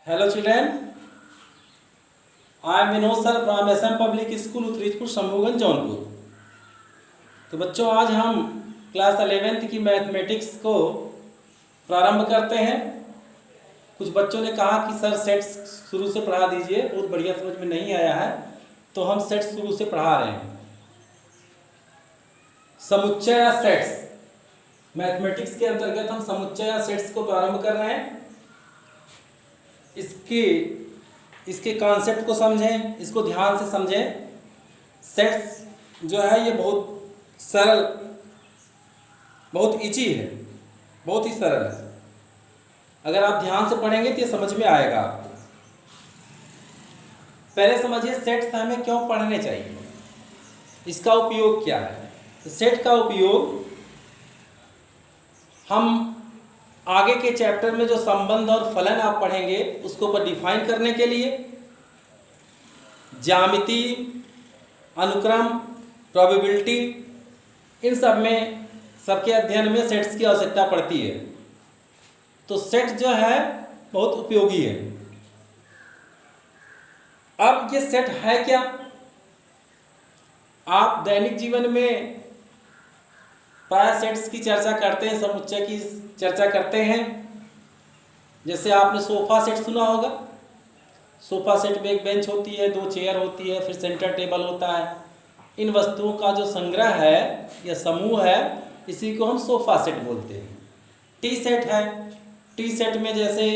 Hello children, I am Vinod sir from SM Public School उत्तरीजपुर Shambhuganj Jaunpur. तो बच्चों आज हम क्लास 11th की मैथमेटिक्स को प्रारंभ करते हैं। कुछ बच्चों ने कहा कि सर सेट्स शुरू से पढ़ा दीजिए, बहुत बढ़िया समझ में नहीं आया है, तो हम सेट्स शुरू से पढ़ा रहे हैं। समुच्चय या सेट्स, मैथमेटिक्स के अंतर्गत हम समुच्चय या सेट्स को प्रारंभ कर रहे हैं। इसके कॉन्सेप्ट को समझें, इसको ध्यान से समझें। सेट्स जो है ये बहुत सरल, बहुत इजी है, बहुत ही सरल है। अगर आप ध्यान से पढ़ेंगे तो ये समझ में आएगा आपको। पहले समझिए सेट्स हमें क्यों पढ़ने चाहिए, इसका उपयोग क्या है। तो सेट का उपयोग हम आगे के चैप्टर में जो संबंध और फलन आप पढ़ेंगे उसको पर डिफाइन करने के लिए, ज्यामिति, अनुक्रम, प्रोबेबिलिटी, इन सब में सबके अध्ययन में सेट्स की आवश्यकता पड़ती है। तो सेट जो है बहुत उपयोगी है। अब ये सेट है क्या? आप दैनिक जीवन में प्राय सेट्स की चर्चा करते हैं, समुच्चय की चर्चा करते हैं। जैसे आपने सोफा सेट सुना होगा। सोफा सेट में एक बेंच होती है, दो चेयर होती है, फिर सेंटर टेबल होता है। इन वस्तुओं का जो संग्रह है या समूह है, इसी को हम सोफा सेट बोलते हैं। टी सेट है। टी सेट में जैसे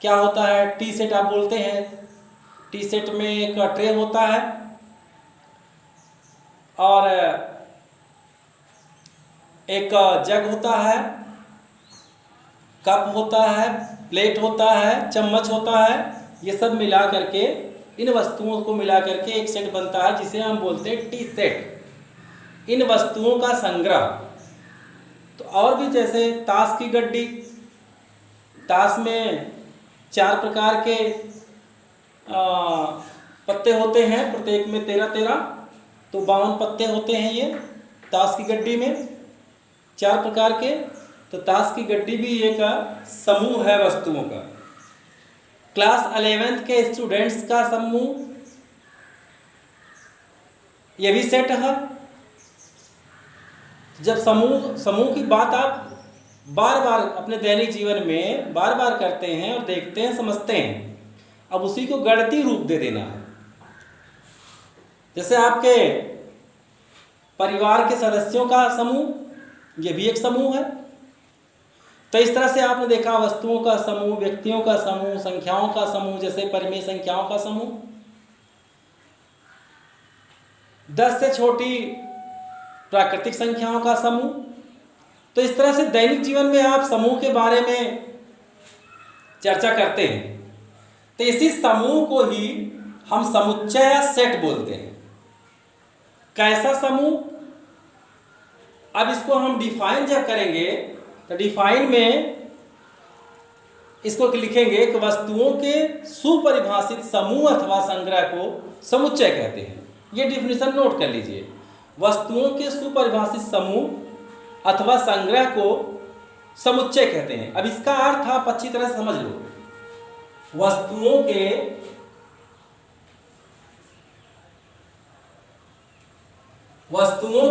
क्या होता है, टी सेट आप बोलते हैं। टी सेट में एक ट्रे होता है और एक जग होता है, कप होता है, प्लेट होता है, चम्मच होता है। ये सब मिला करके, इन वस्तुओं को मिला करके एक सेट बनता है जिसे हम बोलते हैं टी सेट। इन वस्तुओं का संग्रह। तो और भी जैसे ताश की गड्डी, ताश में 4 प्रकार के पत्ते होते हैं, प्रत्येक में 13-13, तो 52 पत्ते होते हैं ये ताश की गड्डी में, 4 प्रकार के। तो ताश की गड्डी भी एक समूह है वस्तुओं का। क्लास 11th के स्टूडेंट्स का समूह, ये भी सेट है। जब समूह की बात आप बार बार अपने दैनिक जीवन में बार बार करते हैं और देखते हैं, समझते हैं, अब उसी को गणितीय रूप दे देना है। जैसे आपके परिवार के सदस्यों का समूह, ये भी एक समूह है। तो इस तरह से आपने देखा वस्तुओं का समूह, व्यक्तियों का समूह, संख्याओं का समूह, जैसे परिमेय संख्याओं का समूह, 10 से छोटी प्राकृतिक संख्याओं का समूह। तो इस तरह से दैनिक जीवन में आप समूह के बारे में चर्चा करते हैं। तो इसी समूह को ही हम समुच्चय या सेट बोलते हैं। कैसा समूह? अब इसको हम डिफाइन जब करेंगे तो डिफाइन में इसको लिखेंगे कि वस्तुओं के सुपरिभाषित समूह अथवा संग्रह को समुच्चय कहते हैं। ये डिफिनेशन नोट कर लीजिए। वस्तुओं के सुपरिभाषित समूह अथवा संग्रह को समुच्चय कहते हैं। अब इसका अर्थ आप अच्छी तरह से समझ लो। वस्तुओं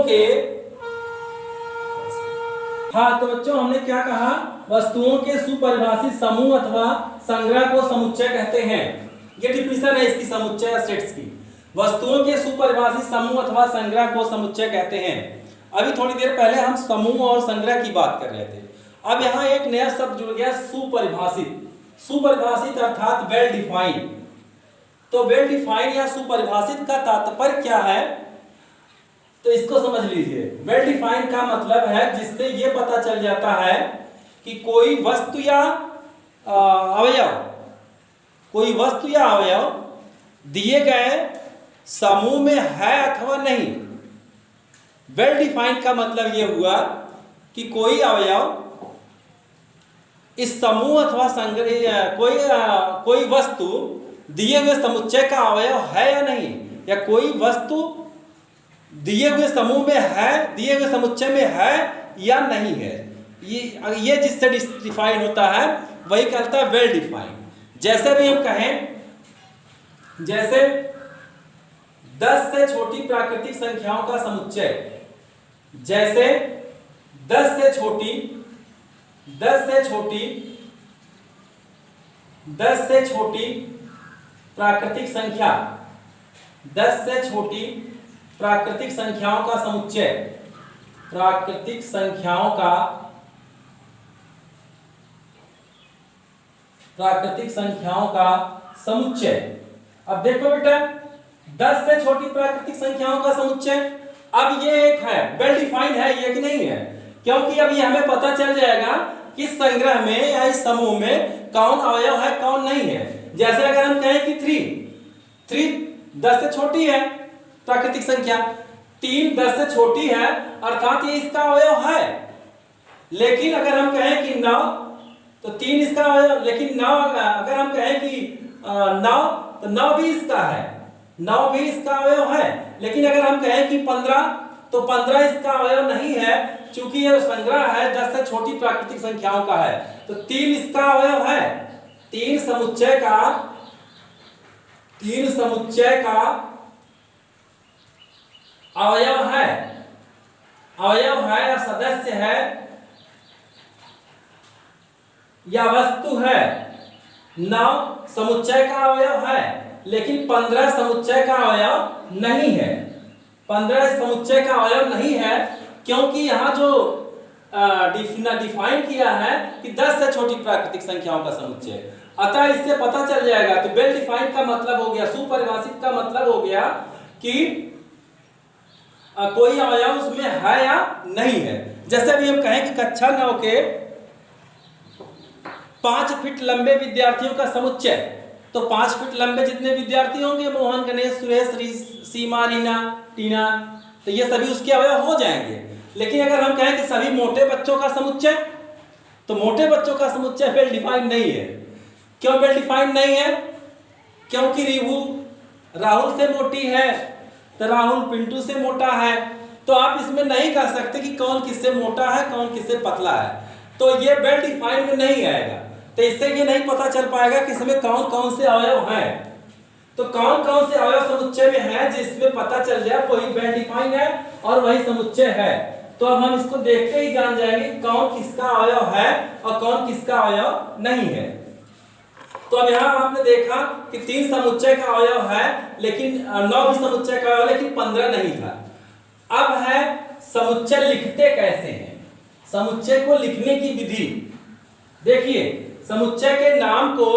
के हाँ, तो बच्चों हमने क्या कहा? वस्तुओं के सुपरिभाषित समूह अथवा संग्रह को समुच्चय कहते हैं। ये डिफिनेशन है इसकी, समुच्चय या सेट्स की। वस्तुओं के सुपरिभाषित समूह अथवा संग्रह को समुच्चय कहते हैं। अभी थोड़ी देर पहले हम समूह और संग्रह की बात कर रहे थे। अब यहाँ एक नया शब्द जुड़ गया, सुपरिभाषित। सुपरिभाषित अर्थात वेल डिफाइंड। तो वेल डिफाइंड या सुपरिभाषित का तात्पर्य क्या है, तो इसको समझ लीजिए। वेल डिफाइंड का मतलब है जिससे ये पता चल जाता है कि कोई वस्तु या अवयव दिए गए समूह में है अथवा नहीं। वेल डिफाइंड का मतलब ये हुआ कि कोई अवयव इस समूह अथवा संग्रह, कोई वस्तु दिए हुए समुच्चय का अवयव है या नहीं, या कोई वस्तु दिए हुए समूह में है, दिए हुए समुच्चय में है या नहीं है। ये जिससे डिफाइन होता है वही कहता है वेल डिफाइंड। जैसे भी हम कहें, जैसे 10 से छोटी प्राकृतिक संख्याओं का समुच्चय, जैसे 10 से छोटी 10 से छोटी 10 से छोटी प्राकृतिक संख्या 10 से छोटी प्राकृतिक संख्याओं का समुच्चय, प्राकृतिक संख्याओं का समुच्चय। अब देखो बेटा, 10 से छोटी प्राकृतिक संख्याओं का समुच्चय, अब ये एक है, वेल डिफाइंड है ये कि नहीं है, क्योंकि अब ये हमें पता चल जाएगा कि संग्रह में या इस समूह में कौन अवयव है कौन नहीं है। जैसे अगर हम कहें कि 3 10 से छोटी है प्राकृतिक संख्या, 3 10 से छोटी है अर्थात ये इसका अवयव है। लेकिन अगर हम कहें कि 9 तो 3 इसका अवयव, लेकिन 9 अगर हम कहें कि 9 तो 9 भी इसका है, 9 भी इसका अवयव है। लेकिन अगर हम कहें कि 15 तो 15 इसका अवयव नहीं है, चूंकि यह संग्रह है 10 से छोटी प्राकृतिक संख्याओं का है, तो 3 इसका अवयव है। 3 समुच्चय का अवयव है या सदस्य है या वस्तु है। 9 समुच्चय का अवयव है, लेकिन 15 समुच्चय का अवयव नहीं है। 15 समुच्चय का अवयव नहीं है क्योंकि यहाँ जो डिफाइन किया है कि 10 से छोटी प्राकृतिक संख्याओं का समुच्चय, अतः इससे पता चल जाएगा। तो वेल डिफाइंड का मतलब हो गया, सुपरिभाषित का मतलब हो गया कि कोई अवयव उसमें है या नहीं है। जैसे भी हम कहें कि कक्षा 9 के 5 फीट लंबे विद्यार्थियों का समुच्चय, तो 5 फीट लंबे जितने विद्यार्थी होंगे, मोहन, गणेश, सुरेश, सीमा, रीना, टीना, तो ये सभी उसके अवयव हो जाएंगे। लेकिन अगर हम कहें कि सभी मोटे बच्चों का समुच्चय, तो मोटे बच्चों का समुच्चय वेल डिफाइंड नहीं है। क्यों वेल डिफाइंड नहीं है? क्योंकि रिभु राहुल से मोटी है तो राहुल पिंटू से मोटा है, तो आप इसमें नहीं कह सकते कि कौन किससे मोटा है कौन किससे पतला है, तो ये वेल डिफाइंड में नहीं आएगा। तो इससे ये नहीं पता चल पाएगा कि इसमें कौन कौन से अवयव हैं। तो कौन कौन से अवयव समुच्चय में है जिसमें पता चल जाए वही वेल डिफाइंड है और वही समुच्चय है। तो अब हम इसको देखते ही जान जाएंगे कौन किसका अवयव है और कौन किसका अवयव नहीं है। तो अब यहाँ आपने देखा कि 3 समुच्चय का अवयव है, लेकिन 9 भी समुच्चय का अवयव, लेकिन 15 नहीं था। अब है समुच्चय लिखते कैसे हैं, समुच्चय को लिखने की विधि। देखिए, समुच्चय के नाम को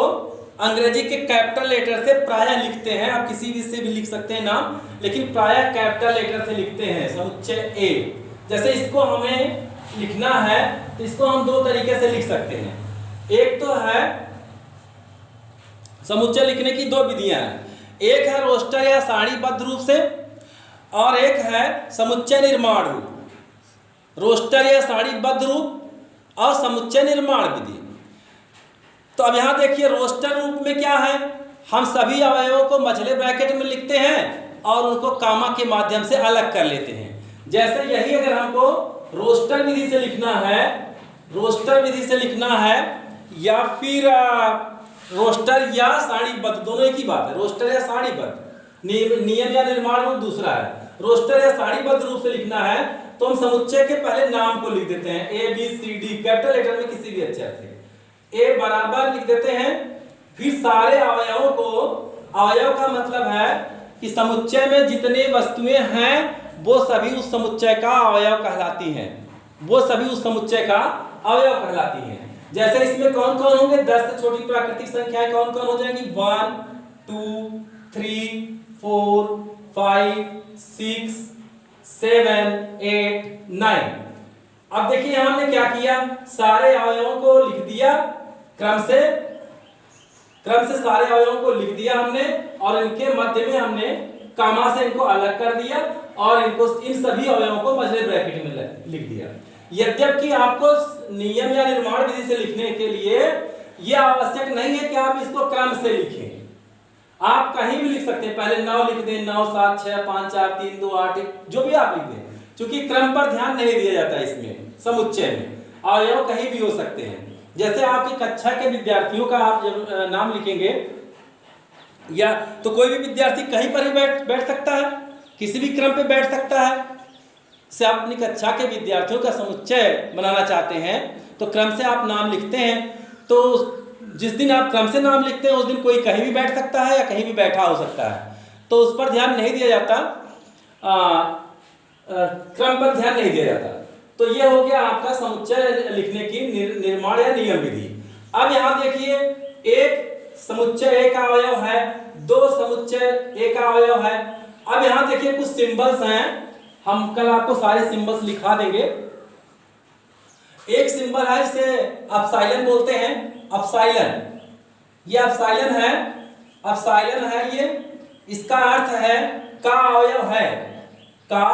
अंग्रेजी के कैपिटल लेटर से प्रायः लिखते हैं, आप किसी भी से भी लिख सकते हैं नाम, लेकिन प्रायः कैपिटल लेटर से लिखते हैं। समुच्चय ए, जैसे इसको हमें लिखना है तो इसको हम 2 तरीके से लिख सकते हैं। एक तो है समुच्चय लिखने की 2 विधियां हैं, एक है रोस्टर या सारणीबद्ध रूप से और एक है समुच्चय निर्माण रूप। रोस्टर या सारणीबद्ध रूप और समुच्चय निर्माण विधि। तो अब यहाँ देखिए, रोस्टर रूप में क्या है, हम सभी अवयवों को मझले ब्रैकेट में लिखते हैं और उनको कामा के माध्यम से अलग कर लेते हैं। जैसे यही अगर हमको रोस्टर विधि से लिखना है, रोस्टर विधि से लिखना है या फिर रोस्टर या सारणीबद्ध, दोनों एक ही बात है, रोस्टर या सारणीबद्ध, नियम या निर्माण रूप दूसरा है। रोस्टर या सारणीबद्ध रूप से लिखना है तो हम समुच्चय के पहले नाम को लिख देते हैं, A B C D, capital letter में किसी भी अक्षर से ए बराबर लिख देते हैं। फिर सारे अवयवों को, अवयव का मतलब है कि समुच्चय में जितने वस्तुएं हैं वो सभी उस समुच्चय का अवयव कहलाती हैं, वो सभी उस समुच्चय का अवयव कहलाती हैं। जैसे इसमें कौन कौन होंगे, 10 से छोटी प्राकृतिक संख्याएं कौन कौन हो जाएंगी, 1 2 3 4 5 6 7 8 9। अब देखिए हमने क्या किया, सारे अवयवों को लिख दिया क्रम से सारे अवयवों को लिख दिया हमने, और इनके मध्य में हमने कामा से इनको अलग कर दिया और इनको, इन सभी अवयवों को मझले ब्रैकेट में लिख दिया। यद्यपि आपको नियम या निर्माण विधि से लिखने के लिए यह आवश्यक नहीं है कि आप इसको क्रम से लिखें, आप कहीं भी लिख सकते हैं, पहले 9 लिख दें, 9 7 6 5 4 3 2 8 1, जो भी आप लिख दें, क्योंकि क्रम पर ध्यान नहीं दिया जाता इसमें। समुच्चय में अवयव कहीं भी हो सकते हैं, जैसे आपकी कक्षा के विद्यार्थियों का आप जब नाम लिखेंगे, या तो कोई भी विद्यार्थी कहीं पर ही बैठ सकता है, किसी भी क्रम पे बैठ सकता है। से आप अपनी कक्षा के विद्यार्थियों का समुच्चय बनाना चाहते हैं तो क्रम से आप नाम लिखते हैं। तो जिस दिन आप क्रम से नाम लिखते हैं उस दिन कोई कहीं भी बैठ सकता है या कहीं भी बैठा हो सकता है, तो उस पर ध्यान नहीं दिया जाता, क्रम पर ध्यान नहीं दिया जाता। तो ये हो गया आपका समुच्चय लिखने की निर्माण या नियम विधि। अब यहाँ देखिए, एक समुच्चय एक अवयव है, दो समुच्चय एक अवयव है। अब यहाँ देखिए कुछ सिंबल्स हैं, हम कल आपको सारे सिंबल्स लिखा देंगे। एक सिंबल है जिसे अपसाइलन बोलते हैं, अपसाइलन, ये अपसाइलन है, अपसाइलन है ये, इसका अर्थ है का अवयव है, का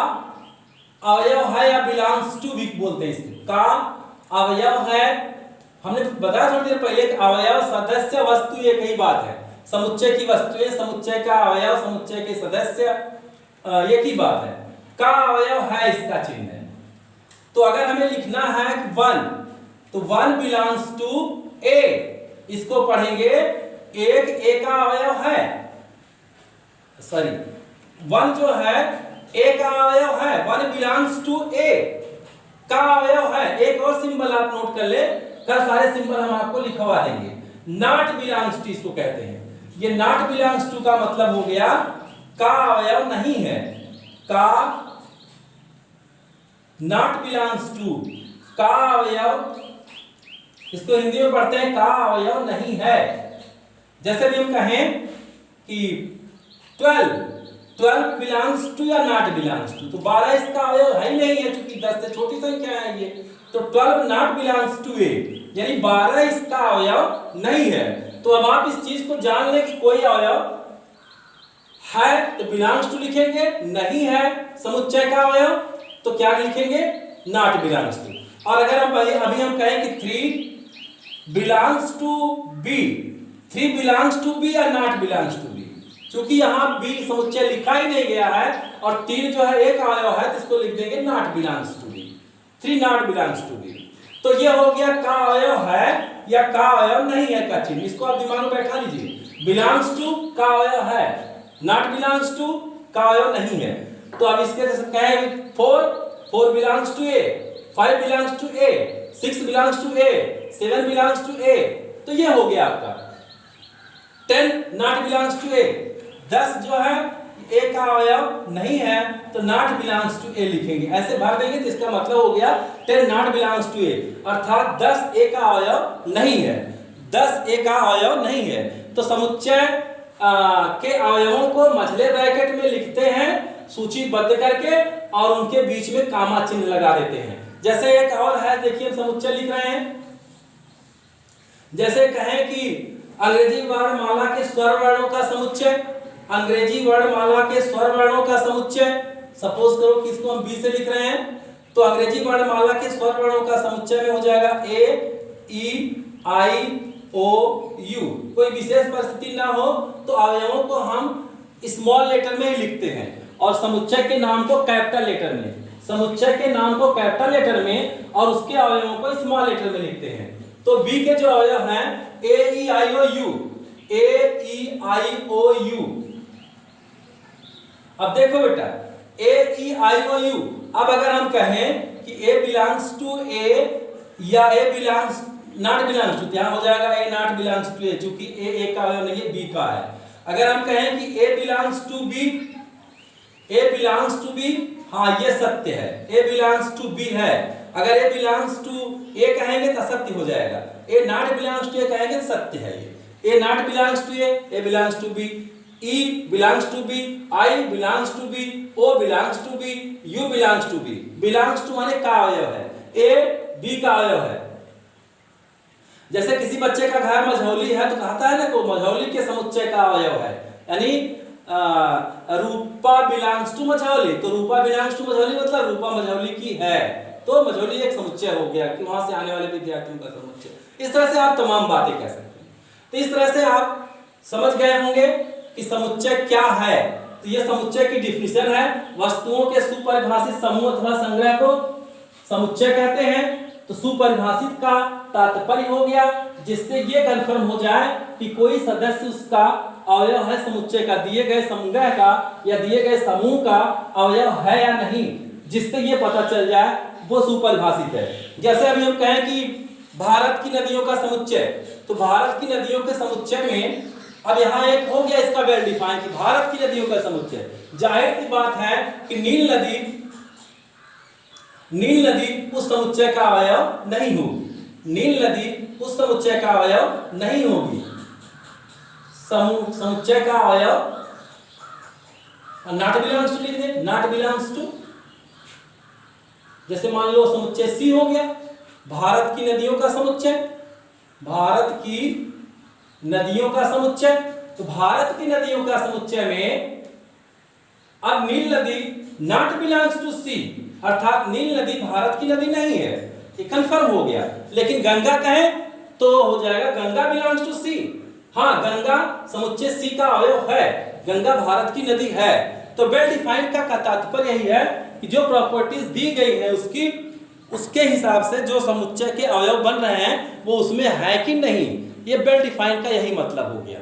अवयव है या बिलोंग्स टू भी बोलते हैं इसको, का अवयव है। हमने बताया थोड़ी देर पहले कि अवयव सदस्य वस्तु एक ही बात है, समुच्चय की वस्तुएं, समुच्चय का अवयव, समुच्चय के सदस्य एक ही बात है। का अवयव है इसका चिन्ह है। तो अगर हमें लिखना है वन, तो वन बिलोंग्स टू ए, इसको पढ़ेंगे एक ए का अवयव है, सॉरी वन जो है ए का अवयव है, वन बिलोंग्स टू ए, का अवयव है। एक और सिंबल आप नोट कर ले, कल सारे सिंबल हम आपको लिखवा देंगे। नॉट बिलोंग्स टू इसको कहते हैं। ये नॉट बिलोंग्स टू का मतलब हो गया का अवयव नहीं है, का नॉट बिलोंग्स टू, का अवयव, इसको हिंदी में पढ़ते हैं का अवयव नहीं है। जैसे भी हम कहें कि 12 बिलोंग्स टू या नॉट बिलोंग्स टू, तो 12 इसका अवयव है ही नहीं है, क्योंकि 10 से छोटी संख्या है ये। तो 12 नॉट बिलोंग्स टू ए, यानी 12 इसका अवयव नहीं है। तो अब आप इस चीज को जान लें कि कोई अवयव है तो बिलोंग्स टू लिखेंगे, नहीं है समुच्चय का अवयव तो क्या लिखेंगे, नॉट बिलोंग्स टू। और अगर हम अभी हम कहें कि 3 belongs to B, 3 belongs to B या नॉट बिलोंग्स टू बी, क्योंकि यहाँ बी समुच्चय लिखा ही नहीं गया है और 3 जो है एक अवयव है, तो इसको लिख देंगे not belongs to B, 3 not belongs to B. तो ये हो गया का अवयव है या का अवयव नहीं है का चिन्ह। इसको आप दिमाग में बैठा लीजिए, बिलोंग्स टू का अवयव है, नॉट बिलोंग्स टू का अवयव नहीं है। तो अब इसके जैसे कहें 4 belongs to A, 5 belongs to A, 6 belongs to A, 7 belongs to A, तो ये हो गया आपका 10 नॉट बिलोंग्स टू ए, 10 जो है ए का अवयव नहीं है तो नॉट बिलोंग्स टू ए लिखेंगे, ऐसे भर देंगे तो इसका मतलब हो गया 10 नॉट बिलोंग्स टू ए, अर्थात 10 ए का अवयव नहीं है, 10 ए का अवयव नहीं है। तो समुच्चय के अवयवों को मझले ब्रैकेट में लिखते हैं सूचीबद्ध करके और उनके बीच में कामा चिन्ह लगा देते हैं। जैसे एक और है, देखिए समुच्चय लिख रहे हैं, जैसे कहें कि अंग्रेजी वर्णमाला के स्वर वर्णों का समुच्चय, अंग्रेजी वर्णमाला के स्वर वर्णों का समुच्चय, सपोज करो कि इसको हम बी से लिख रहे हैं, तो अंग्रेजी वर्णमाला के स्वर वर्णों का समुच्चय में हो जाएगा ए, ई, आई, ओ, यू। कोई विशेष परिस्थिति ना हो तो अवयवों को हम स्मॉल लेटर में ही लिखते हैं और समुच्चय के नाम को कैपिटल लेटर में, समुच्चय के नाम को कैपिटल लेटर में और उसके अवयवों को स्मॉल लेटर में लिखते हैं। तो बी के जो अवयव हैं ए, ई, आई, ओ, you, A, E, I, O, you. अब देखो बेटा ए, ई, आई, ओ, यू। अब अगर हम कहें कि ए बिलोंग्स टू ए या ए बिलोंग्स नॉट बिलोंग्स टू, यहाँ हो जाएगा ए नॉट बिलोंग्स टू ए, क्योंकि ए का अवयव नहीं है, बी का है। अगर हम कहें कि A belongs to B, A belongs to B, हाँ ये सत्य है, ए बिलोंग्स टू बी है। अगर ए बिलोंग्स टू ए कहेंगे तो असत्य हो जाएगा, A not belongs to A कहेंगे तो सत्य है। ये A not belongs to A belongs to B, E belongs to B, I belongs to B, O belongs to B, U belongs to B. Belongs to माने का अवयव है, A B का अवयव है। जैसे किसी बच्चे का घर मझौली है तो कहता है ना को मझौली के समुच्चय का अवयव है, यानी रूपा बिलोंग्स टू मझौली, तो रूपा बिलोंग्स टू मझौली मतलब रूपा मझौली की है, तो मझौली एक समुच्चय हो गया कि वहां से आने वाले विद्यार्थियों का समुच्चय। इस तरह से आप तमाम बातें कह सकते हैं। तो इस तरह से आप समझ गए होंगे कि समुच्चय क्या है। तो ये समुच्चय की डिफिनेशन है, वस्तुओं के सुपरिभाषित समूह अथवा संग्रह को समुच्चय कहते हैं। तो सुपरिभाषित का तात्पर्य हो गया जिससे ये कंफर्म हो जाए कि कोई सदस्य उसका अवयव है समुच्चय का, दिए गए समूह का या दिए गए समूह का अवयव है या नहीं, जिससे ये पता चल जाए वो सुपरिभाषित है। जैसे अभी हम कहें कि भारत की नदियों का समुच्चय, तो भारत की नदियों के समुच्चय में अब यहाँ एक हो गया इसका वेल डिफाइन कि भारत की नदियों का समुच्चय। जाहिर सी बात है कि नील नदी उस समुच्चय का अवयव नहीं होगी, नील नदी उस समुच्चय का अवयव नहीं होगी। समुच्चय का अवयव नॉट बिलोंग्स टू लिख दे, नॉट बिलोंग्स टू। जैसे मान लो समुच्चय सी हो गया, भारत की नदियों का समुच्चय, भारत की नदियों का समुच्चय। तो भारत की नदियों का समुच्चय में अब नील नदी नॉट बिलोंग्स टू सी, अर्थात नील नदी भारत की नदी नहीं है, ये कंफर्म हो गया। लेकिन गंगा कहें तो हो जाएगा गंगा बिलोंग्स टू सी। हाँ, गंगा समुच्चय सी का अवयव है, गंगा भारत की नदी है। तो वेल डिफाइंड का तात्पर्य यही है कि जो प्रॉपर्टीज दी गई है उसके हिसाब से जो समुच्चय के अवयव बन रहे हैं वो उसमें है कि नहीं, ये वेल डिफाइंड का यही मतलब हो गया।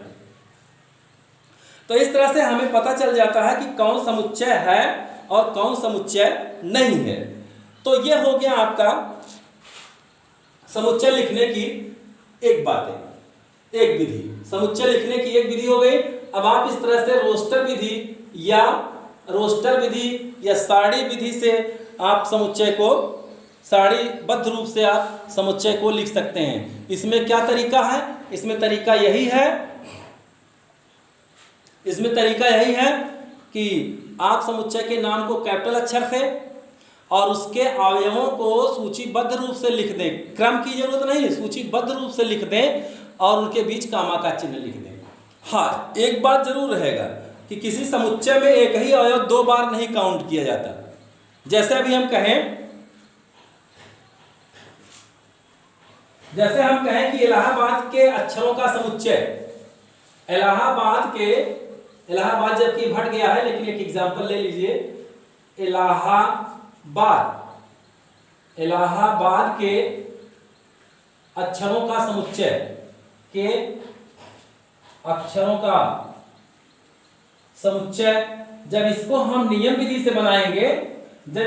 तो इस तरह से हमें पता चल जाता है कि कौन समुच्चय है और कौन समुच्चय नहीं है। तो ये हो गया आपका समुच्चय लिखने की एक बात है, एक विधि, समुच्चय लिखने की एक विधि हो गई। अब आप इस तरह से रोस्टर विधि या सारणी विधि से आप समुच्चय को सारणीबद्ध रूप से आप समुच्चय को लिख सकते हैं। इसमें क्या तरीका है? इसमें तरीका यही है कि आप समुच्चय के नाम को कैपिटल अक्षर से और उसके अवयवों को सूचीबद्ध रूप से लिख दें। क्रम की जरूरत नहीं है, सूचीबद्ध रूप से लिख दें और उनके बीच कामा का चिन्ह लिख दें। हाँ, एक बात जरूर रहेगा कि किसी समुच्चय में एक ही अवयव दो बार नहीं काउंट किया जाता। जैसे अभी हम कहें कि इलाहाबाद के अक्षरों का समुच्चय, इलाहाबाद जबकि हट गया है लेकिन एक एग्जांपल ले लीजिए। इलाहाबाद के अक्षरों का समुच्चय जब इसको हम नियम विधि से बनाएंगे तो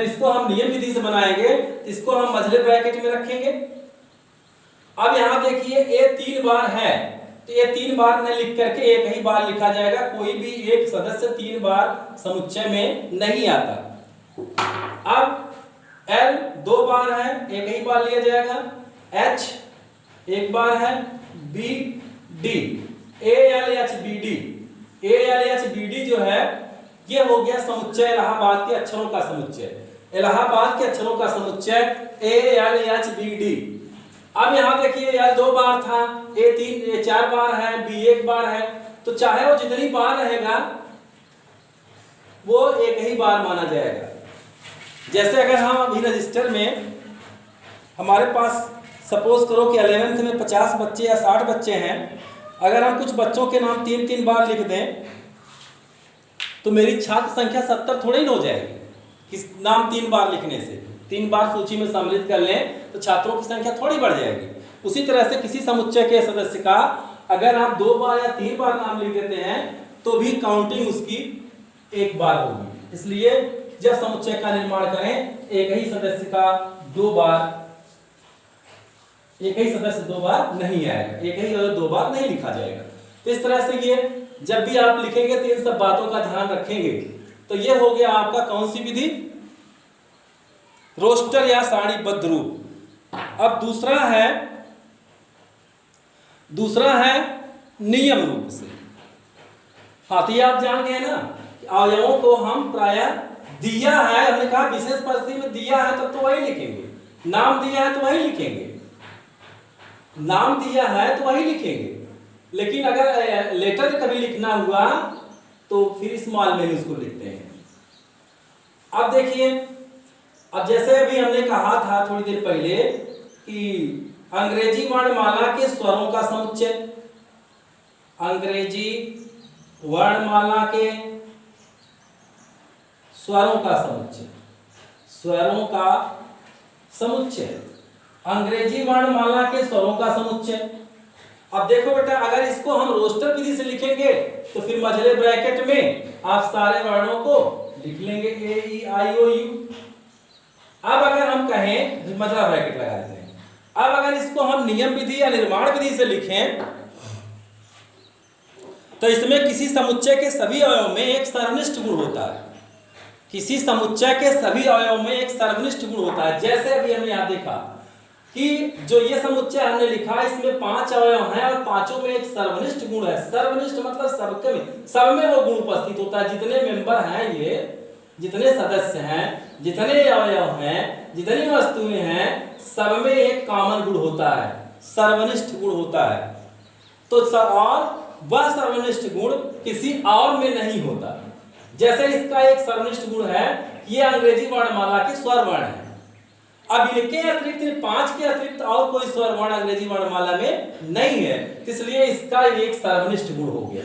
इसको हम मझले ब्रैकेट में रखेंगे। अब यहां देखिए ये 3 बार है, तो ये 3 बार न लिख करके एक ही बार लिखा जाएगा। कोई भी एक सदस्य 3 बार समुच्चय में नहीं आता। अब L 2 बार है, एक ही बार लिया जाएगा। H 1 बार है, B D ALHBD जो है ये हो गया समुच्चय इलाहाबाद के अक्षरों का समुच्चय। ALHBD। अब यहां देखिए L 2 बार था, A 4 बार है, B 1 बार है, तो चाहे वो जितनी बार रहेगा वो एक ही बार माना जाएगा। जैसे अगर हम अभी रजिस्टर में हमारे पास सपोज करो कि 11th में 50 बच्चे या 60 बच्चे हैं, अगर हम कुछ बच्चों के नाम 3-3 बार लिख दें तो मेरी छात्र संख्या 70 थोड़ी ना हो जाएगी। किस नाम 3 बार लिखने से 3 बार सूची में सम्मिलित कर लें तो छात्रों की संख्या थोड़ी बढ़ जाएगी। उसी तरह से किसी समुच्चय के सदस्य का अगर आप 2 बार या 3 बार नाम लिख देते हैं तो भी काउंटिंग उसकी 1 बार होगी। इसलिए जब समुच्चय का निर्माण करें एक ही सदस्य 2 बार नहीं आएगा, एक ही 2 बार नहीं लिखा जाएगा। तो इस तरह से ये जब भी आप लिखेंगे तो इन सब बातों का ध्यान रखेंगे। तो ये हो गया आपका कौन सी विधि? रोस्टर या सारणीबद्ध रूप। अब दूसरा है नियम रूप से। हाँ, तो ये आप जान गए ना कि अवयवों को हम प्रायः दिया है, हमने कहा विशेष परिस्थिति में दिया है तब तो वही लिखेंगे, नाम दिया है तो वही लिखेंगे, लेकिन अगर लेटर कभी लिखना हुआ तो फिर स्मॉल में ही उसको लिखते हैं। अब देखिए, अब जैसे अभी हमने कहा था थोड़ी देर पहले कि अंग्रेजी वर्णमाला के स्वरों का समुच्चय, अंग्रेजी वर्णमाला के स्वरों का समुच्चय अंग्रेजी वर्णमाला के स्वरों का समुच्चय। अब देखो बेटा, अगर इसको हम रोस्टर विधि से लिखेंगे तो फिर मझले ब्रैकेट में आप सारे वर्णों को लिख लेंगे, ए ई आई ओ यू। अब अगर हम कहें, मझला ब्रैकेट लगा देते हैं, अब अगर इसको हम नियम विधि या निर्माण विधि से लिखें तो इसमें किसी समुच्चय के सभी अवयव में एक सर्वनिष्ठ गुण होता है। किसी समुच्चय के सभी अवयव में एक सर्वनिष्ठ गुण होता है। जैसे अभी हमने यहाँ देखा कि जो ये समुच्चय हमने लिखा, इसमें 5 अवयव हैं और पांचों में एक सर्वनिष्ठ गुण है। सर्वनिष्ठ मतलब सबके में, सब में वो गुण उपस्थित होता है। जितने मेंबर हैं, ये जितने सदस्य हैं, जितने अवयव हैं, जितनी वस्तुएं हैं, सब में एक कॉमन गुण होता है, सर्वनिष्ठ गुण होता है। तो और वह सर्वनिष्ठ गुण किसी और में नहीं होता। जैसे इसका एक सर्वनिष्ठ गुण है, ये अंग्रेजी वर्णमाला के स्वर वर्ण है। अब इनके अतिरिक्त, 5 के अतिरिक्त और कोई स्वर वर्ण अंग्रेजी वर्णमाला में नहीं है, इसलिए इसका एक सर्वनिष्ठ गुण हो गया।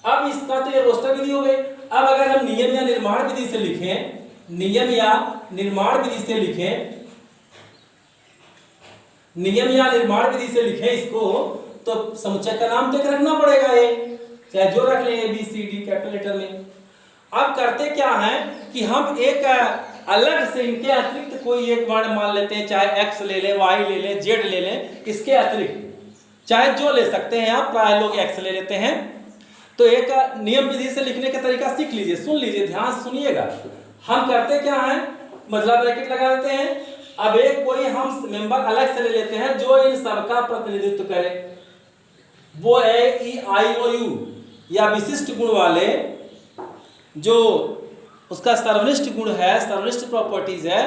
अब इसका तो ये रोस्टर विधि हो गई। अब अगर हम नियम या निर्माण विधि से लिखें, नियम या निर्माण विधि से लिखें, नियम या निर्माण विधि से लिखें इसको, तो समुच्चय का नाम तो एक रखना पड़ेगा, ये चाहे जो रख लें, ABCD कैपिटल लेटर में। अब करते क्या है कि हम एक अलग से इनके अतिरिक्त कोई एक वर्ण मान लेते हैं, चाहे X ले लें, Y ले लें, Z ले लें, इसके अतिरिक्त चाहे जो ले सकते हैं आप, प्राय लोग X ले लेते हैं। तो एक नियम विधि से लिखने का तरीका सीख लीजिए, सुन लीजिए, ध्यान से सुनिएगा। हम करते क्या है, मतलब ब्रैकेट लगा देते हैं। अब एक कोई हम मेंबर अलग से ले लेते हैं जो इन सबका प्रतिनिधित्व करे, वो है EIOU या विशिष्ट गुण वाले, जो उसका सर्वनिष्ठ गुण है, सर्वनिष्ठ प्रॉपर्टीज है,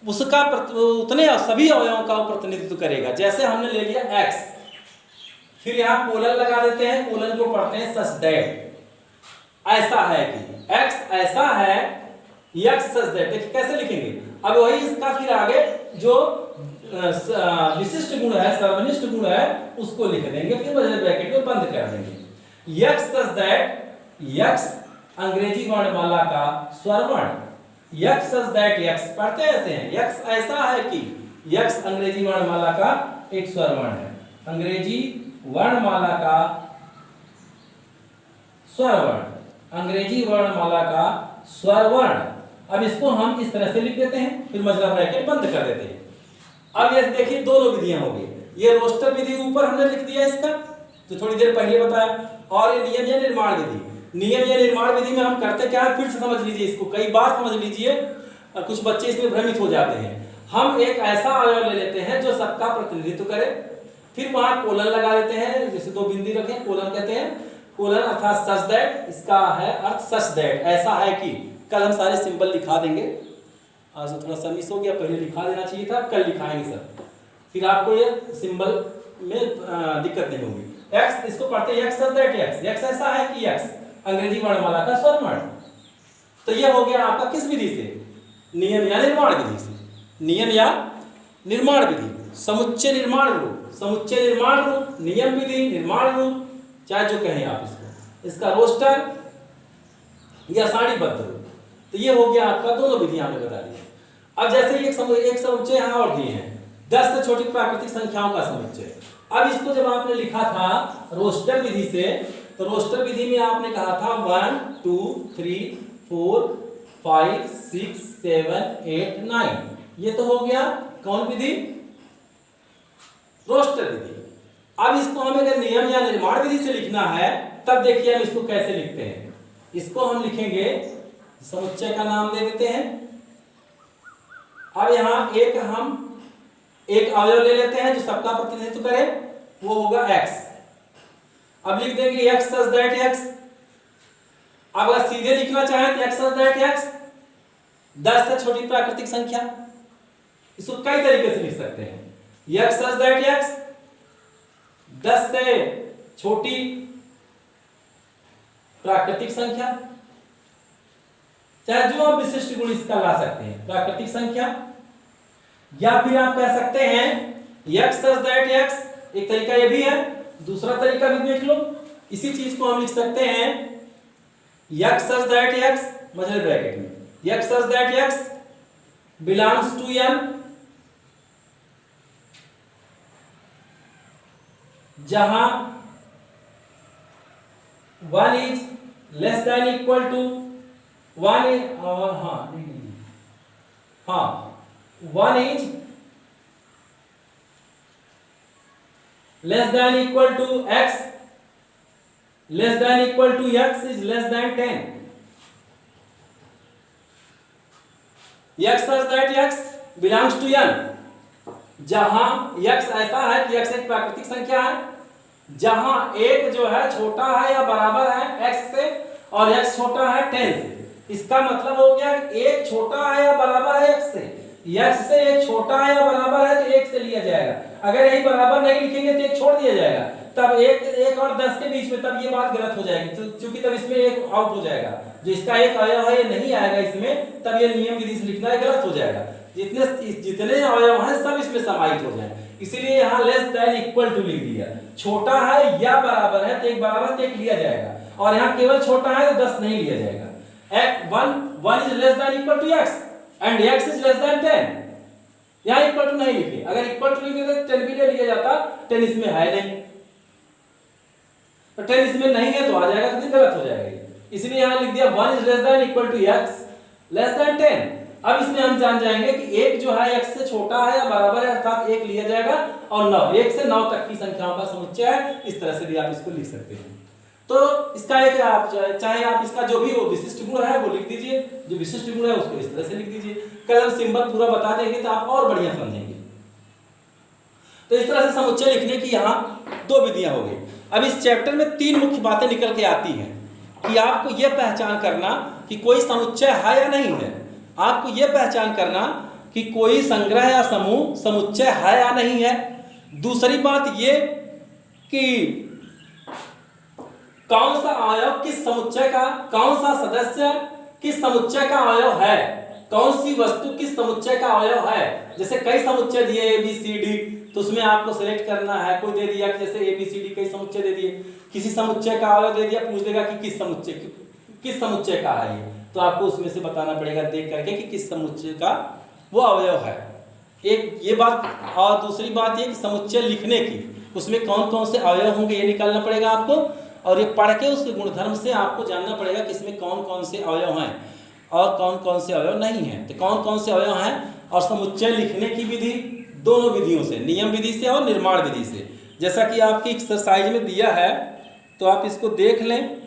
उसका उतने सभी अवयवों का प्रतिनिधित्व करेगा। जैसे हमने ले लिया X, फिर यहाँ कोलन लगा देते हैं, कोलन को पढ़ते हैं सच दैट। ऐसा है कि X ऐसा है, X सच दैट। देखिए कैसे लिखेंगे। अब वही इसका फिर आगे जो विशिष्ट गुण है, सर्वनिष्ठ गुण है, उसको लिख देंगे, फिर मझले ब्रैकेट में बंद कर देंगे। X सच दैट, X अंग्रेजी वर्णमाला का स्वर वर्ण। X सच दैट, X पढ़ते ऐसे हैं, X ऐसा है कि, X अंग्रेजी वर्णमाला का एक स्वर वर्ण है, अंग्रेजी वर्णमाला का स्वर वर्ण, अंग्रेजी वर्णमाला का स्वर वर्ण। अब इसको हम इस तरह से लिख देते हैं, फिर मझला ब्रैकेट बंद कर देते हैं। अब ये देखिए दोनों विधियां हो गई। ये रोस्टर विधि ऊपर हमने लिख दिया इसका, तो थोड़ी देर पहले बताया, और ये नियम या निर्माण विधि। नियम या निर्माण विधि में हम करते क्या है, फिर से समझ लीजिए इसको, कई बार समझ लीजिए, कुछ बच्चे इसमें भ्रमित हो जाते हैं। हम एक ऐसा अवयव ले लेते हैं जो सबका प्रतिनिधित्व करे, फिर वहां कोलन लगा देते हैं, जैसे 2 बिंदी रखें, कोलन कहते हैं, कोलन अर्थात सच दैट, इसका है अर्थ सच दैट, ऐसा है कि। कल हम सारे सिंबल लिखा देंगे, आज थोड़ा सा मिस हो गया, पहले लिखा देना चाहिए था, कल लिखाएंगे सब, फिर आपको ये सिंबल में दिक्कत नहीं होगी। X, इसको पढ़ते हैं X सच दैट, X ऐसा है कि, X अंग्रेजी वर्णमाला का स्वर वर्ण। तो ये हो गया आपका किस विधि से, नियम या निर्माण विधि से। नियम या निर्माण विधि, समुच्चय निर्माण रूप, समुच्चय निर्माण रूप, नियम विधि, निर्माण रूप, चाहे जो कहें आप इसको, इसका रोस्टर या सारणीबद्ध रूप। तो ये हो गया आपका, दोनों विधियां हमने बता दी। अब जैसे एक समुच्चय यहाँ और दिए हैं, 10 से छोटी प्राकृतिक संख्याओं का समुच्चय। अब इसको जब आपने लिखा था रोस्टर विधि से, तो रोस्टर विधि में आपने कहा था 1 2 3 4 5 6 7 8 9, ये तो हो गया कौन विधि, रोस्टर विधि। अब इसको हमें अगर नियम या निर्माण विधि से लिखना है, तब देखिए हम इसको कैसे लिखते हैं। इसको हम लिखेंगे, समुच्चय का नाम दे देते हैं। अब यहां हम एक अवयव ले लेते हैं जो सबका प्रतिनिधित्व करे, वो होगा X। अब लिख देंगे X सच दैट X। अब अगर सीधे लिखना चाहें तो X सच दैट X, 10 से छोटी प्राकृतिक संख्या, इसको कई तरीके से लिख सकते हैं। X सच दैट X, 10 से छोटी प्राकृतिक संख्या, चाहे जो आप विशिष्ट गुण इसका ला सकते हैं, प्राकृतिक संख्या, या फिर आप कह सकते हैं X सच दैट X। एक तरीका ये भी है, दूसरा तरीका भी देख लो। इसी चीज को हम लिख सकते हैं X सच दैट X, मझले ब्रैकेट में, X such that X belongs to M, जहां 1 is less than equal to 1 is 1 is less than equal to x, less than equal to x is less than 10, x such that x belongs to n, जहां x ऐसा है कि x एक प्राकृतिक संख्या है, जहां एक जो है छोटा है या बराबर है x से और x छोटा है 10 से। इसका मतलब हो गया कि एक छोटा है या बराबर है x से एक छोटा है या बराबर है तो 1 से लिया जाएगा। अगर यही बराबर नहीं लिखेंगे तो 1 छोड़ दिया जाएगा, तब 1 और 10 के बीच में, तब ये बात गलत हो जाएगी, क्योंकि तब इसमें 1 आउट हो जाएगा। जो इसका एक अवयव है ये नहीं आएगा इसमें, तब ये नियम विधि से लिखना है गलत हो जाएगा। जितने अवयव हैं सब इसमें समाहित हो जाए, इसीलिए यहाँ लेस देन इक्वल टू लिख दिया। छोटा है या बराबर है तो एक बराबर तो 1 लिया जाएगा, और यहाँ केवल छोटा है तो 10 नहीं लिया जाएगा। 1 is less than equal to x and x is less than 10। यहाँ इक्वल टू नहीं लिखे, अगर इक्वल टू लिखे तो 10 भी ले लिया जाता, 10 इसमें है नहीं, तो 10 इसमें नहीं है तो आ जाएगा, तो गलत हो जाएगा। इसलिए यहाँ लिख दिया 1 is less than equal to x less than 10। अब इसमें हम जान जाएंगे कि एक जो है x से छोटा है या बराबर है, अर्थात 1 लिया जाएगा, और 9 1 से 9 तक की संख्याओं का समुच्चय है। इस तरह से भी आप इसको लिख सकते हैं। तो इसका एक आप चाहे आप इसका जो भी वो विशिष्ट गुण है वो लिख दीजिए, जो विशिष्ट गुण है उसको इस तरह से लिख दीजिए। कल हम सिंबल पूरा बता देंगे तो आप और बढ़िया समझेंगे। तो इस तरह से समुच्चय लिखने की यहाँ 2 विधियां हो गई। अब इस चैप्टर में 3 मुख्य बातें निकल के आती हैं कि आपको यह पहचान करना कि कोई समुच्चय है या नहीं है, आपको यह पहचान करना कि कोई संग्रह या समूह समुच्चय है या नहीं है। दूसरी बात यह कि कौन सा अवयव किस समुच्चय का, कौन सा सदस्य किस समुच्चय का अवयव है, कौन सी वस्तु किस समुच्चय का अवयव है। जैसे कई समुच्चय दिए ए बी सी डी, तो उसमें आपको सेलेक्ट करना है। कोई दे दिया कि जैसे ए बी सी डी कई समुच्चय दे दिए, किसी समुच्चय का अवयव दे दिया, पूछ देगा कि किस समुच्चय का है ये, तो आपको उसमें से बताना पड़ेगा देख करके कि किस समुच्चय का वो अवयव है। एक ये बात, और दूसरी बात ये कि समुच्चय लिखने की, उसमें कौन कौन से अवयव होंगे ये निकालना पड़ेगा आपको, और ये पढ़ के उसके गुणधर्म से आपको जानना पड़ेगा कि इसमें कौन कौन से अवयव हैं और कौन कौन से अवयव नहीं हैं। तो कौन कौन से अवयव हैं और समुच्चय लिखने की विधि, दोनों विधियों से, नियम विधि से और निर्माण विधि से, जैसा कि आपकी एक्सरसाइज में दिया है, तो आप इसको देख लें।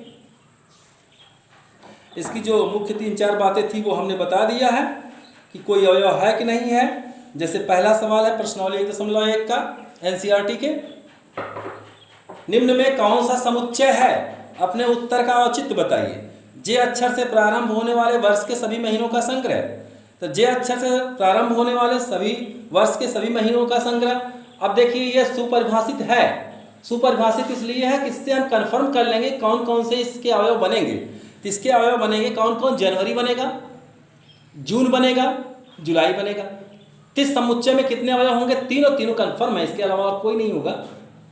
इसकी जो मुख्य 3-4 बातें थी वो हमने बता दिया है कि कोई अवयव है कि नहीं है। जैसे पहला सवाल है प्रश्नावली 1.1 का एनसीईआरटी के, निम्न में कौन सा समुच्चय है, अपने उत्तर का औचित्य बताइए। जे अक्षर से प्रारंभ होने वाले वर्ष के सभी महीनों का संग्रह, तो जे अक्षर से प्रारंभ होने वाले सभी वर्ष के सभी महीनों का संग्रह। अब देखिए यह सुपरिभाषित है, सुपरिभाषित इसलिए है कि इससे हम कंफर्म कर लेंगे कौन कौन से इसके अवयव बनेंगे। तो इसके अवयव बनेंगे कौन कौन, जनवरी बनेगा, जून बनेगा, जुलाई बनेगा। इस समुच्चय में कितने अवयव होंगे, 3 और तीनों कंफर्म है, इसके अलावा और कोई नहीं होगा।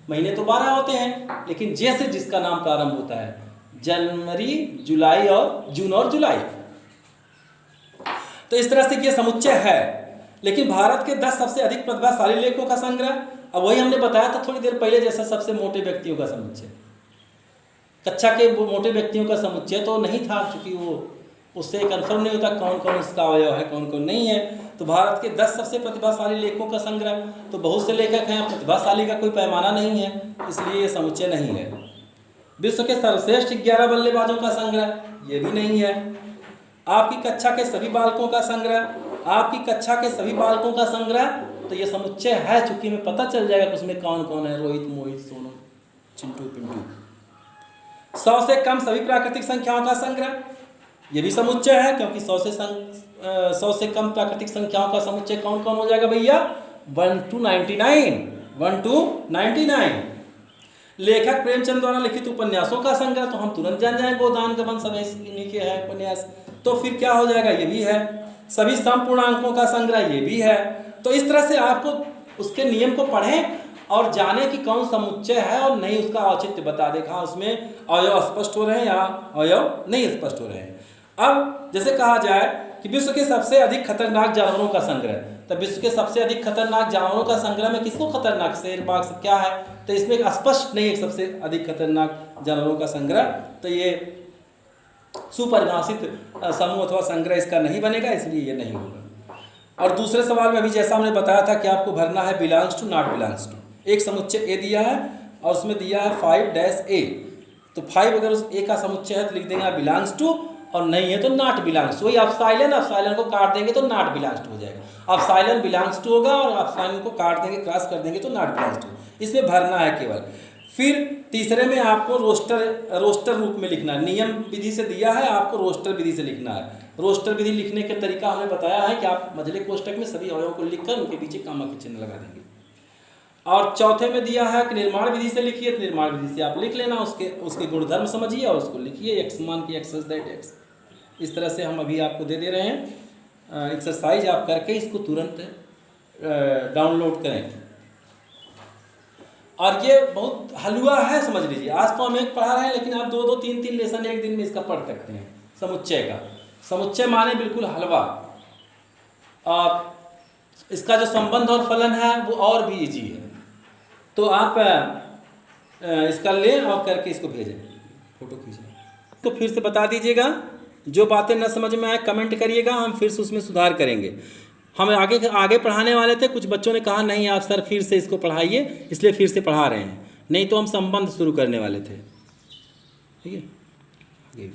महीने तो 12 होते हैं, लेकिन जे से जिसका नाम प्रारंभ होता है, जनवरी, जुलाई और जून और जुलाई। तो इस तरह से ये समुच्चय है। लेकिन भारत के 10 सबसे अधिक प्रतिभाशाली लेखकों का संग्रह, अब वही हमने बताया था थोड़ी देर पहले, जैसा सबसे मोटे व्यक्तियों का समुच्चय, कक्षा के मोटे व्यक्तियों का समुच्चय तो नहीं था, क्योंकि वो उससे कंफर्म नहीं होता कौन कौन इसका अवयव है कौन कौन नहीं है। तो भारत के 10 सबसे प्रतिभाशाली लेखकों का संग्रह, तो बहुत से लेखक हैं, प्रतिभाशाली का कोई पैमाना नहीं है, इसलिए ये समुच्चय नहीं है। विश्व के सर्वश्रेष्ठ 11 बल्लेबाजों का संग्रह, ये भी नहीं है। आपकी कक्षा के सभी बालकों का संग्रह, आपकी कक्षा के सभी बालकों का संग्रह, तो ये समुच्चय है, चूंकि हमें पता चल जाएगा कि उसमें कौन कौन है, रोहित, मोहित, सोनू, चिंटू, पिंटू। 100 से कम सभी प्राकृतिक संख्याओं का संग्रह, ये भी समुच्चय है, क्योंकि 100 से कम प्राकृतिक संख्याओं का समुच्चय कौन कौन हो जाएगा भैया, 1 to 99। लेखक प्रेमचंद द्वारा लिखित उपन्यासों का संग्रह, तो हम तुरंत जान जाएंगे गोदान गबन सब इन्हीं के हैं उपन्यास, तो फिर क्या हो जाएगा, ये भी है। सभी समपूर्णांकों का संग्रह, ये भी है। तो इस तरह से आपको उसके नियम को पढ़ें और जाने कि कौन समुच्चय है और नहीं, उसका औचित्य बता देगा, उसमें अवयव स्पष्ट हो रहे हैं या अवयव नहीं स्पष्ट हो रहे हैं। अब जैसे कहा जाए कि विश्व के सबसे अधिक खतरनाक जानवरों का संग्रह। तो विश्व के सबसे अधिक खतरनाक जानवरों का संग्रह में किसको खतरनाक, शेर बाघ सब क्या है, तो इसमें एक स्पष्ट नहीं है सबसे अधिक खतरनाक जानवरों का संग्रह, तो ये सुपरिभाषित समूह अथवा संग्रह इसका नहीं बनेगा, इसलिए ये नहीं होगा। और दूसरे सवाल में अभी जैसा हमने बताया था कि आपको भरना है belongs to not belongs to. एक समुच्चय ए दिया है और उसमें दिया है 5-A, तो 5 अगर उस ए का समुच्चय है तो लिख देंगे बिलोंग्स टू, और नहीं है तो नॉट बिलोंग्स टू। वही एप्सिलॉन को काट देंगे तो नॉट बिलोंग्स टू हो जाएगा। एप्सिलॉन बिलोंग्स टू होगा और एप्सिलॉन को काट देंगे, क्रॉस कर देंगे तो नॉट बिलोंग्स टू। इसमें भरना है केवल। फिर तीसरे में आपको रोस्टर रूप में लिखना है। नियम विधि से दिया है, आपको रोस्टर विधि से लिखना है। रोस्टर विधि लिखने के तरीका हमने बताया है कि आप मझले कोष्टक में सभी अवयवों को लिखकर उनके पीछे कामा के चिन्ह लगा देंगे। और चौथे में दिया है कि निर्माण विधि से लिखिए, तो निर्माण विधि से आप लिख लेना, उसके गुणधर्म समझिए और उसको लिखिए, एक्स मान की एक्स दैट एक्स। इस तरह से हम अभी आपको दे दे रहे हैं एक्सरसाइज, आप करके इसको तुरंत डाउनलोड करें। और ये बहुत हलवा है, समझ लीजिए। आज तो हम एक पढ़ा रहे हैं, लेकिन आप 2-2, 3-3 लेसन एक दिन में इसका पढ़ सकते हैं समुच्चय का। समुच्चय माने बिल्कुल हलवा, और इसका जो संबंध और फलन है वो और भी इजी है। तो आप इसका लें और करके इसको भेजें, फोटो खींचें। तो फिर से बता दीजिएगा, जो बातें न समझ में आए कमेंट करिएगा, हम फिर से उसमें सुधार करेंगे। हम आगे पढ़ाने वाले थे, कुछ बच्चों ने कहा नहीं आप सर फिर से इसको पढ़ाइए, इसलिए फिर से पढ़ा रहे हैं, नहीं तो हम संबंध शुरू करने वाले थे। ठीक है, आगे